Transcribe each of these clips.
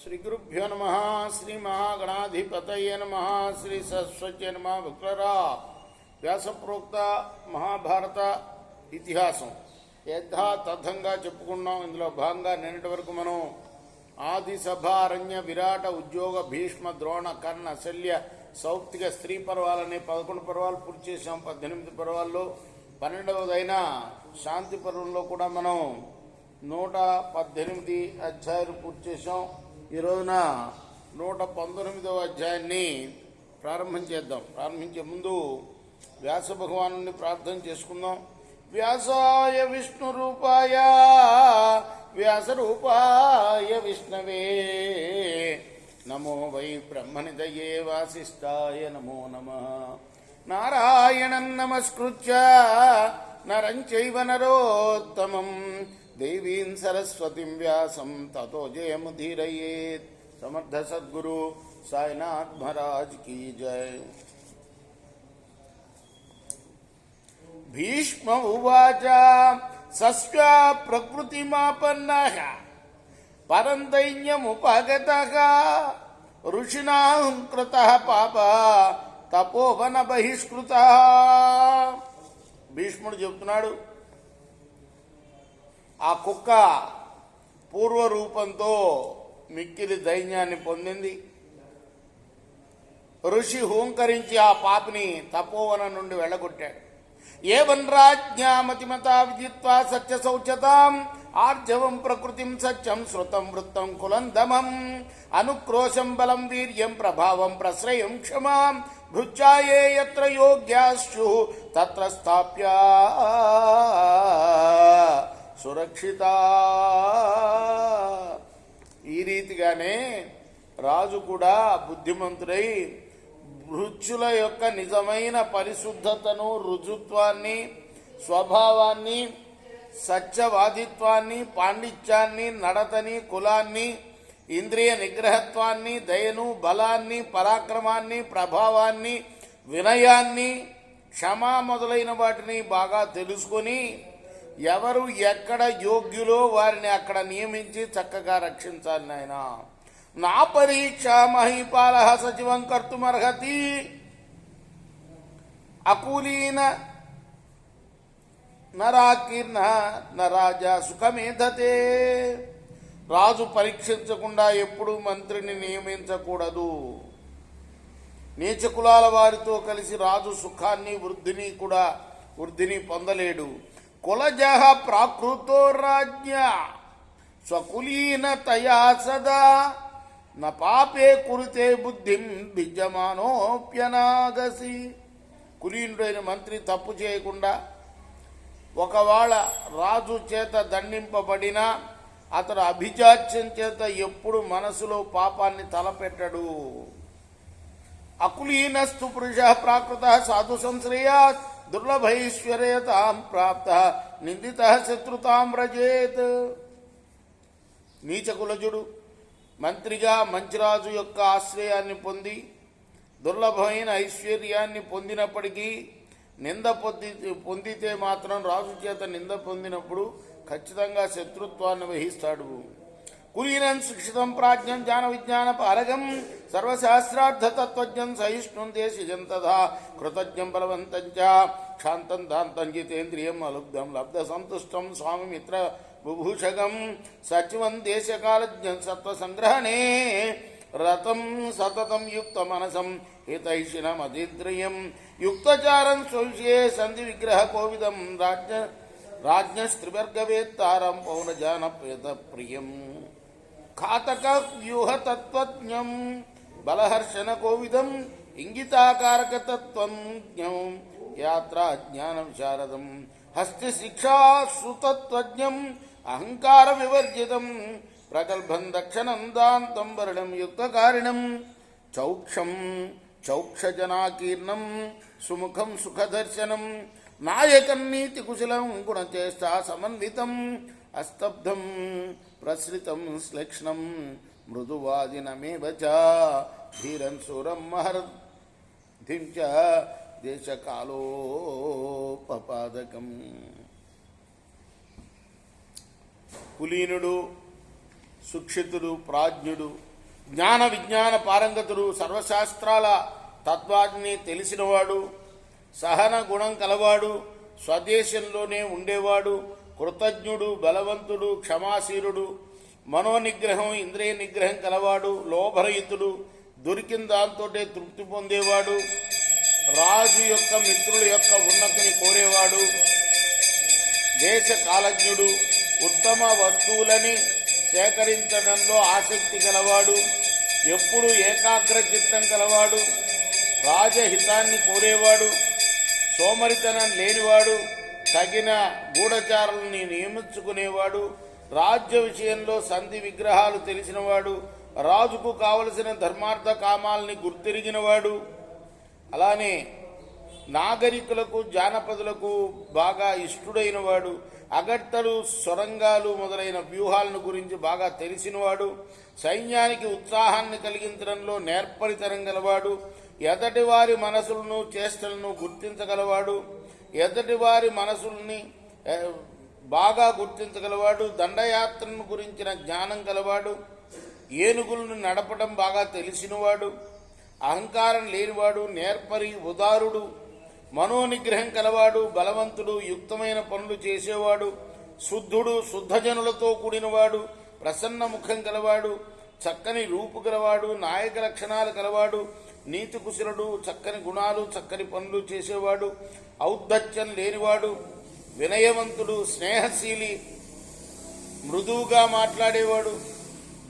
శ్రీ గురుభ్యో నమ. శ్రీ మహాగణాధిపతయ నమ. శ్రీ సరస్వతి నమ. విప్లరా వ్యాసప్రోక్త మహాభారత ఇతిహాసం యథాతథంగా చెప్పుకున్నాం. ఇందులో భాగంగా నిన్నటి వరకు మనం ఆది సభ, అరణ్య, విరాట, ఉద్యోగ, భీష్మ, ద్రోణ, కర్ణ, శల్య, సౌప్తిక, స్త్రీ పర్వాలని 11 పర్వాలు పూర్తి చేసాం. 18 పర్వాల్లో 12వదైన శాంతి పర్వంలో కూడా మనం 118 అధ్యాయాలు పూర్తి చేసాం. ఈ రోజున 119వ అధ్యాయాన్ని ప్రారంభించే ముందు వ్యాస భగవాను ప్రార్థన చేసుకుందాం. వ్యాసాయ విష్ణు రూపాయ వ్యాస రూపాయ విష్ణవే నమో వై బ్రహ్మనిధయే వాసిష్ఠాయ నమో నమః. నారాయణం నమస్కృత్య నరం చైవ నరోత్తమం దేవీం సరస్వతిం వ్యాసం తతో జయముదీరయేత్. సమర్థ సద్గురు సాయినాథ్ మహారాజ్ కీ జై. భీష్మ ఉవాచ సస్య ప్రకృతిమాపన్నః పరం దైన్యముపగతః ఋషిణాం కృతః పాప తపోవన బహిష్కృతః. భీష్ముడు చెబుతున్నాడు, ఆ కుక్క పూర్వరూపంతో మిక్కిలి దైన్యాన్ని పొందింది. ఋషి హూంకరించి ఆ పాపిని తపోవన నుండి వెళ్ళగొట్టాడు. ఏవన్ రాజ్ఞామతిమతా విదిత్వా సత్య శౌచతాం ఆర్జవం ప్రకృతిం సత్యం శ్రుతం వృత్తం కులందమం అనుక్రోశం బలం వీర్యం ప్రభావం ప్రశ్రయం క్షమాం భృత్యాయే యత్ర యోగ్యాశ్చు తత్ర స్థాప్య సురక్షిత. ఈ రీతిగానే రాజు కూడా బుద్ధిమంతుడై భృత్యుల యొక్క నిజమైన పరిశుద్ధతను, రుజుత్వాన్ని, స్వభావాన్ని, సత్యవాదిత్వాన్ని, పాండిత్యాన్ని, నడతని, కులాన్ని, ఇంద్రియ నిగ్రహత్వాన్ని, దయను, బలాన్ని, పరాక్రమాన్ని, ప్రభావాన్ని, వినయాన్ని, క్షమా మొదలైన వాటిని బాగా తెలుసుకొని ఎవరు ఎక్కడ యోగ్యులో వారిని అక్కడ నియమించి చక్కగా రక్షించాలి. నాయన నా పరీక్ష మహీపాల సచివం కర్తుమర్హతి అకూలీన నరాకీర్ణ నరాజా సుఖమేధతే. రాజు పరీక్షించకుండా ఎప్పుడు మంత్రిని నియమించకూడదు. నీచ కులాల వారితో కలిసి రాజు సుఖాన్ని వృద్ధిని పొందలేడు. కులజః ప్రాకృతో రాజ్ఞ స్వకులీనతయా సదా న పాపే కురుతే బుద్ధిం బిజ్జమానోప్యనాగసి. కులీనుడైన మంత్రి తప్పు చేయకుండా ఒకవేళ రాజు చేత దండింపబడినా అతడు అభిజాత్యం చేత ఎప్పుడు మనసులో పాపాన్ని తలపెట్టడు. అకులీనస్తు పురుష ప్రాకృత సాధు సంశ్రయాత్ దుర్లభైశ్వర్యతాం ప్రాప్త నిందిత శత్రుతాం వ్రజేత్. నీచకులజుడు మంత్రిగా మంచిరాజు యొక్క ఆశ్రయాన్ని పొంది దుర్లభమైన ఐశ్వర్యాన్ని పొందినప్పటికీ నింద పొందితే మాత్రం రాజు చేత నింద పొందినప్పుడు ఖచ్చితంగా శత్రుత్వాన్ని వహిస్తాడు. కులీనం శిక్షితం ప్రాజ్ఞం జ్ఞాన విజ్ఞాన పారగం సర్వశాస్త్రార్థతత్వజ్ఞం సహిష్ణుం దేశిజం తథా కృతజ్ఞం బలవంతం చ క్షాంతం దాంతం జితేంద్రియం అలుబ్ధం లబ్ధ సంతుష్టం స్వామి మిత్ర బుభూషగం సచివం దేశకాలజ్ఞం సత్వసంగ్రహణే రతం సతతం యుక్త మనసం హితైషిణమదిద్రయం యుక్తచారం స్వవిషయే సంధి విగ్రహ కోవిదం రాజ్ఞస్త్రివర్గవేత్తారం పౌనజాన ప్రేత ప్రియం ఘాతక వ్యూహ తత్వజ్ఞం బలహర్షణ కోవిదం ఇంగితాకారక తత్వం జ్ఞం యాత్రా జ్ఞాన విశారదం హస్తి శిక్షా శ్రుతత్వజ్ఞం అహంకార వివర్జితం ప్రగల్భం దక్షిణం దాంతం వరుణం యుక్తకారిణం చౌక్షం చౌక్షజనాకీర్ణం సుముఖం సుఖదర్శనం నాయకం నీతి కుశలం గుణచేష్టా సమన్వితం అస్తబ్ధం ప్రసృతం శ్లేక్ష్ణం మృదువాదినమేవ చ ధీరం శూరం మహర్ధిం చ దేశకాలోపపాదకం. కులీనుడు, సుక్షితుడు, ప్రాజ్ఞుడు జ్ఞాన విజ్ఞాన పారంగతుడు, సర్వశాస్త్రాల తత్వాన్ని తెలిసినవాడు, సహన గుణం కలవాడు, స్వదేశంలోనే ఉండేవాడు, కృతజ్ఞుడు, బలవంతుడు, క్షమాశీలుడు, మనోనిగ్రహం ఇంద్రియ నిగ్రహం కలవాడు, లోభరహితుడు, దొరికిన దాంతోటే తృప్తి పొందేవాడు, రాజు యొక్క మిత్రుల యొక్క ఉన్నతిని కోరేవాడు, దేశ కాలజ్ఞుడు, ఉత్తమ వస్తువులని సేకరించడంలో ఆసక్తి గలవాడు, ఎప్పుడు ఏకాగ్ర చిత్తం కలవాడు, రాజహితాన్ని కోరేవాడు, సోమరితనం లేనివాడు, తగిన గూఢచారుల్ని నియమించుకునేవాడు, రాజ్య విషయంలో సంధి విగ్రహాలు తెలిసినవాడు, రాజుకు కావలసిన ధర్మార్థ కామాల్ని గుర్తిరిగినవాడు, అలానే నాగరికులకు జానపదులకు బాగా ఇష్టుడైనవాడు, అగట్టలు సొరంగాలు మొదలైన వ్యూహాలను గురించి బాగా తెలిసినవాడు, సైన్యానికి ఉత్సాహాన్ని కలిగించడంలో నేర్పరితనం గలవాడు, ఎదటివారి మనసులను చేష్టలను గుర్తించగలవాడు, ఎదటివారి మనసుల్ని బాగా గుర్తించగలవాడు, దండయాత్రను గురించిన జ్ఞానం గలవాడు, ఏనుగులను నడపడం బాగా తెలిసినవాడు, అహంకారం లేనివాడు, నేర్పరి ఉదారుడు, మనోనిగ్రహం కలవాడు, బలవంతుడు, యుక్తమైన పనులు చేసేవాడు, శుద్ధుడు, శుద్ధజనులతో కూడినవాడు, ప్రసన్న ముఖం గలవాడు, చక్కని రూపు గలవాడు, నాయక లక్షణాలు కలవాడు, నీతి కుశలుడు, చక్కని గుణాలు చక్కని పనులు చేసేవాడు, ఔద్ధత్యం లేనివాడు, వినయవంతుడు, స్నేహశీలి, మృదువుగా మాట్లాడేవాడు,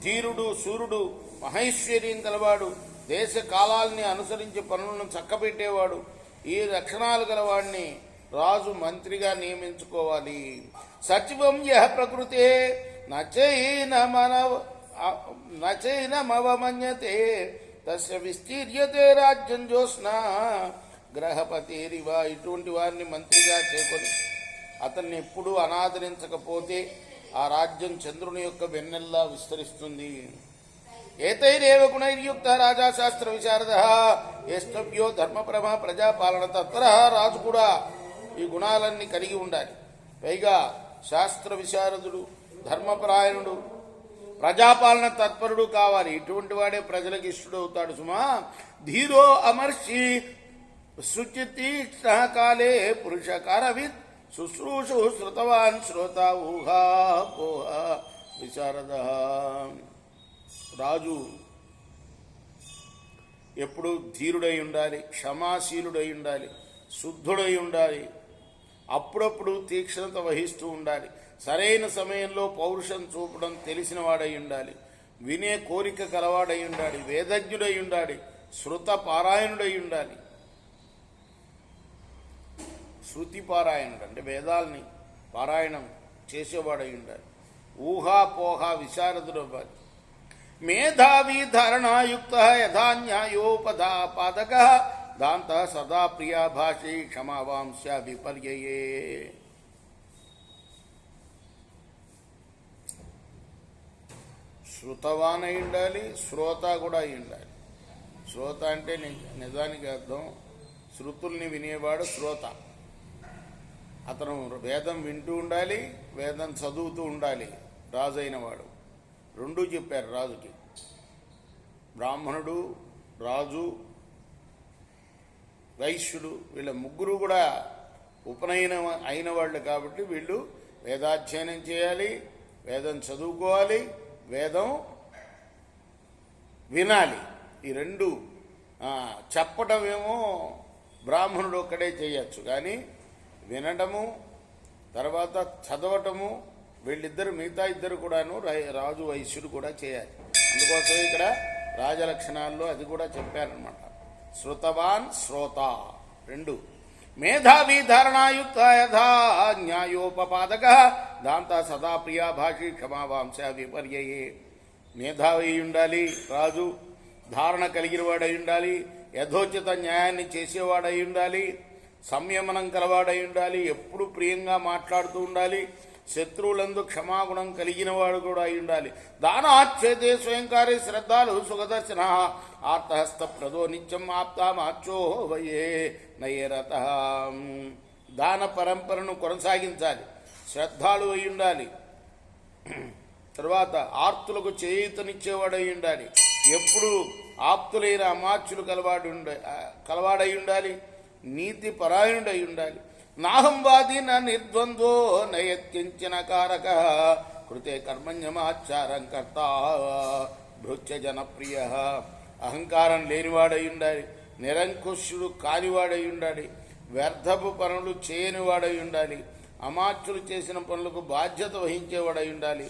ధీరుడు, సూర్యుడు, మహైశ్వర్యం కలవాడు, దేశ కాలాల్ని అనుసరించి పనులను చక్కబెట్టేవాడు. ఈ లక్షణాలు గలవాడిని రాజు మంత్రిగా నియమించుకోవాలి. సచివం యః ప్రకృతే నచైనమవమన్యతే తస్య విస్తీర్యతే రాజ్యం జ్యోత్స్న గ్రహపతిరివ. ఇటువంటి వారిని మంత్రిగా చేకొని అతన్ని ఎప్పుడూ అనాదరించకపోతే ఆ రాజ్యం చంద్రుని యొక్క వెన్నెల్లా విస్తరిస్తుంది. ఏతైరేవ గుణైర్యుక్త రాజా శాస్త్ర విశారద ఏష్టవ్యో ధర్మప్రమ ప్రజాపాలన తత్పర. రాజు కూడా ఈ గుణాలన్నీ కలిగి ఉండాలి. పైగా శాస్త్ర విశారదుడు, ధర్మపరాయణుడు, ప్రజాపాలన తత్పరుడు కావాలి. ఇటువంటి వాడే ప్రజలకు ఇష్టడవుతాడు సుమా. ధీరో అమర్షి శుచితీక్ష కాలే పురుషకారవిత్ శుశ్రూషు శ్రుతవాన్ శ్రోత ఊహా పోహ విశారద. రాజు ఎప్పుడు ధీరుడై ఉండాలి, క్షమాశీలుడై ఉండాలి, శుద్ధుడై ఉండాలి, అప్పుడప్పుడు తీక్షణత వహిస్తూ ఉండాలి, సరైన సమయంలో పౌరుషం చూపడం తెలిసిన వాడై ఉండాలి, వినే కోరిక కలవాడై ఉండాలి, వేదజ్ఞుడై ఉండాలి, శృత పారాయణుడై ఉండాలి. శృతి పారాయణుడు అంటే వేదాల్ని పారాయణం చేసేవాడై ఉండాలి. ఊహాపోహ విశారదుడు అవ్వాలి. మేధావి ధారణాయుక్త యథా న్యాయోపదాపాదక దాంత సదా ప్రియా భాషి క్షమావాంశ విపర్యయే. శృతవాన్ అయి ఉండాలి, శ్రోత కూడా అయి ఉండాలి. శ్రోత అంటే నిజానికి అర్థం శృతుల్ని వినేవాడు శ్రోత. అతను వేదం వింటూ ఉండాలి, వేదం చదువుతూ ఉండాలి. రాజు అయినవాడు రెండూ చెప్పారు రాజుకి. బ్రాహ్మణుడు, రాజు, వైశ్యుడు వీళ్ళ ముగ్గురు కూడా ఉపనయనం అయిన వాళ్ళు కాబట్టి వీళ్ళు వేదాధ్యయనం చేయాలి, వేదం చదువుకోవాలి, వేదం వినాలి. ఈ రెండు చెప్పటమేమో బ్రాహ్మణుడు ఒక్కడే చేయొచ్చు, కానీ వినటము తర్వాత చదవటము వీళ్ళిద్దరు మిగతా ఇద్దరు కూడాను రాజు వైశ్యుడు కూడా చేయాలి. అందుకోసం ఇక్కడ రాజలక్షణాల్లో అది కూడా చెప్పారనమాట. శృతవాన్ శ్రోత రెండు. మేధావి ధారణాయుక్త యథా న్యాయోపపాదక దాంత సదా ప్రియా భాషి క్షమావాంశ విపర్యయే. మేధావి ఉండాలి రాజు, ధారణ కలిగిన వాడై ఉండాలి, యథోచిత న్యాయాన్ని చేసేవాడై ఉండాలి, సంయమనం కలవాడై ఉండాలి, ఎప్పుడు ప్రియంగా మాట్లాడుతూ ఉండాలి, శత్రువులందు క్షమాగుణం కలిగిన వాడు కూడా అయి ఉండాలి. దానాచ్చేతే స్వయంకారి శ్రద్ధాలు సుఖదర్శన ఆర్తహస్త ప్రదో నిత్యం ఆప్తామాచో వయే నయేరత. దాన పరంపరను కొనసాగించాలి, శ్రద్ధాలు అయి ఉండాలి, తర్వాత ఆర్తులకు చేయూతనిచ్చేవాడు అయి ఉండాలి, ఎప్పుడు ఆప్తులైన అమాత్యులు కలవాడై ఉండాలి. నీతి పరాయణుడై ఉండాలి. నాహంవాది నా నిర్ద్వంద్వో నయత్కించిన కారక కృతే కర్మణ్యమాచారం కర్త భృత్య జనప్రియ. అహంకారం లేనివాడై ఉండాలి. నిరంకుశుడు కానివాడై ఉండాలి. వ్యర్థపు పనులు చేయనివాడై ఉండాలి. అమాత్యులు చేసిన పనులకు బాధ్యత వహించేవాడై ఉండాలి.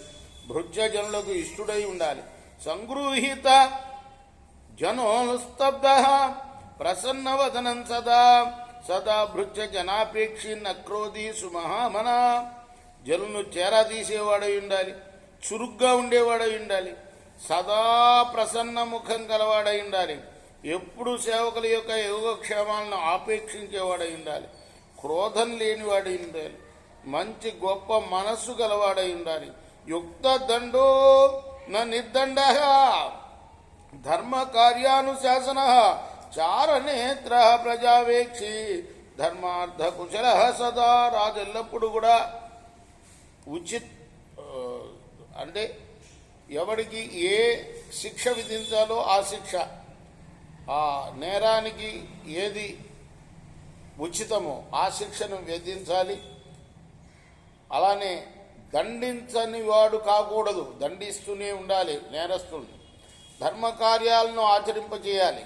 భృత్యజనులకు ఇష్టుడై ఉండాలి. సంగృహీత జనోస్తబ్ద ప్రసన్నవదనం సదా సదా భృత్య జనాపేక్షి నక్రోధి సుమహామన. జనులను చేరాదీసేవాడై ఉండాలి. చురుగ్గా ఉండేవాడై ఉండాలి. సదా ప్రసన్న ముఖం గలవాడై ఉండాలి. ఎప్పుడు సేవకుల యొక్క యోగక్షేమాలను ఆపేక్షించేవాడై ఉండాలి. క్రోధం లేనివాడై ఉండాలి. మంచి గొప్ప మనస్సు గలవాడై ఉండాలి. యుక్త దండో న నిర్దండ ధర్మ కార్యానుశాసన చారనేత్ర ప్రజావేక్షి ధర్మార్థ కుశల సదా. రాజు ఎల్లప్పుడు కూడా అంటే ఎవడికి ఏ శిక్ష విధించాలో ఆ శిక్ష, ఆ నేరానికి ఏది ఉచితమో ఆ శిక్షను విధించాలి. అలానే దండించని వాడు కాకూడదు, దండిస్తూనే ఉండాలి నేరస్తుల్ని. ధర్మకార్యాలను ఆచరింపజేయాలి.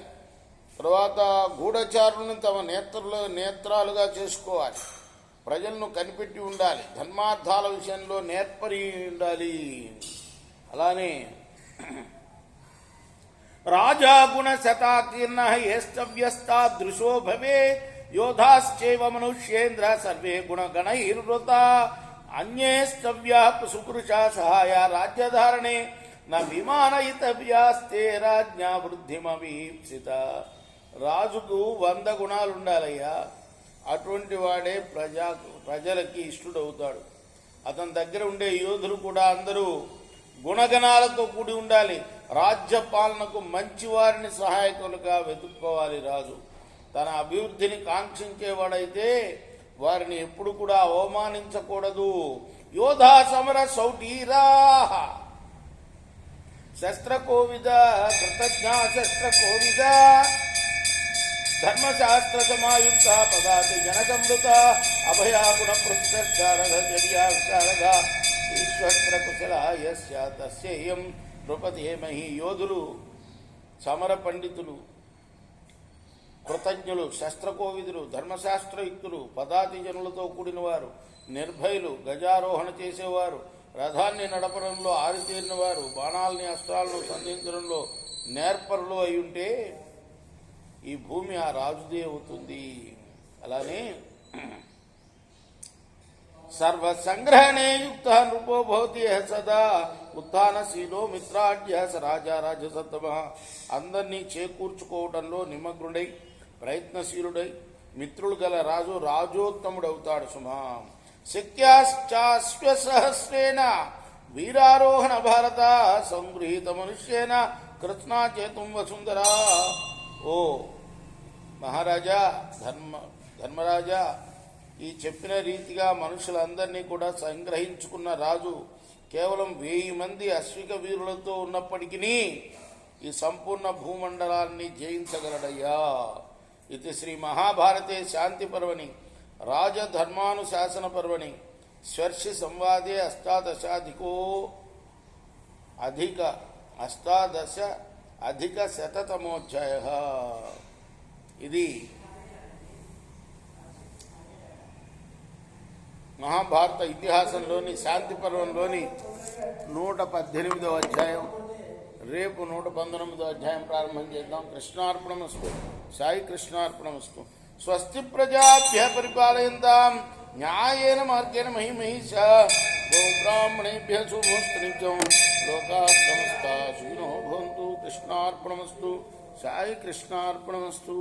తర్వాత గూఢచారులను తమ నేత్రాలుగా చేసుకోవాలి. ప్రజలను కనిపెట్టి ఉండాలి. ధర్మార్థాల విషయంలో నేర్పరి ఉండాలి. అలానే రాజా గుణ శతాకీర్ణ ఏస్తవ్యస్తాదృశో భవేత్ యోధాశ్చైవ మనుష్యేంద్ర సర్వే గుణగణైర్వృత అన్యే స్తవ్యా సుపురుషా సహాయ రాజ్యధారణే నా విమానయితవ్యాస్తే రాజ్ఞా వృద్ధిమవీప్సిత. రాజుకు 100 గుణాలు ఉండాలయ్యా. అటువంటి వాడే ప్రజలకి ఇష్టడవుతాడు. అతని దగ్గర ఉండే యోధులు కూడా అందరూ గుణగణాలతో కూడి ఉండాలి. రాజ్య పాలనకు మంచి వారిని సహాయకులుగా వెతుక్కోవాలి. రాజు తన అభివృద్ధిని కాంక్షించేవాడైతే వారిని ఎప్పుడు కూడా అవమానించకూడదు. యోధా సమర సౌటీరా శస్త్రకోవిద కృతజ్ఞా శస్త్రకోవిద ధర్మశాస్త్ర సమాయుక్త పదాతి జనకమృత అభయాగుణ పృష్ఠారథ చర్యా విశారద ఈశ్వస్త్ర కుశల యస్య తస్యేయం నృపతేమహి. యోధులు, సమర పండితులు, కృతజ్ఞులు, శస్త్రకోవిదులు, ధర్మశాస్త్రయుక్తులు, పదాతి జనులతో కూడినవారు, నిర్భయులు, గజారోహణ చేసేవారు, రథాన్ని నడపడంలో ఆరితేరిన వారు, బాణాలని అస్త్రాలను సంధించడంలో నేర్పరులు అయి ఉంటే ఈ భూమి ఆ రాజుదే అవుతుంది. అలానే సర్వసంగ్రహణే యుక్త నృపో భవతి సదా ఉత్థానశీలో మిత్రాఢ్య స రాజా రాజసత్తమ. అందరినీ చేకూర్చుకోవడంలో నిమగ్నుడై ప్రయత్నశీలుడై మిత్రులు గల రాజు రాజోత్తముడవుతాడు. సుమా శక్యాశ్చాశ్వసహస్రేణ వీరారోహణ భారత సంగృహీత మనుష్యేన కృష్ణా చేతుం వసుంధరా. ఓ మహారాజా, ధర్మరాజా, ఈ చెప్పిన రీతిగా మనుషులందరినీ కూడా సంగ్రహించుకున్న రాజు కేవలం 1000 మంది అశ్విక వీరులతో ఉన్నప్పటికీ ఈ సంపూర్ణ భూమండలాన్ని జయించగలడయ్యా. ఇది శ్రీ మహాభారతే శాంతి పర్వణి రాజధర్మానుశాసన పర్వణి స్వర్షి సంవాదే అష్టాదశ శతతమోధ్యాయ. ఇది మహాభారత ఇతిహాసంలోని శాంతి పర్వంలోని 118వ అధ్యాయం. రేపు 119వ అధ్యాయం ప్రారంభం చేద్దాం. కృష్ణార్పణమస్తు. సాయి కృష్ణార్పణమస్తు. స్వస్తి ప్రజాభ్య పరిపాలయంతాం న్యాయేన మార్గేణ మహిమహిషా. గోబ్రాహ్మణేభ్య శుభోస్తు నిత్యం. లోకా సమస్తా సుఖినో భవంతు. కృష్ణార్పణమస్తు. సాయి కృష్ణార్పణమస్తు.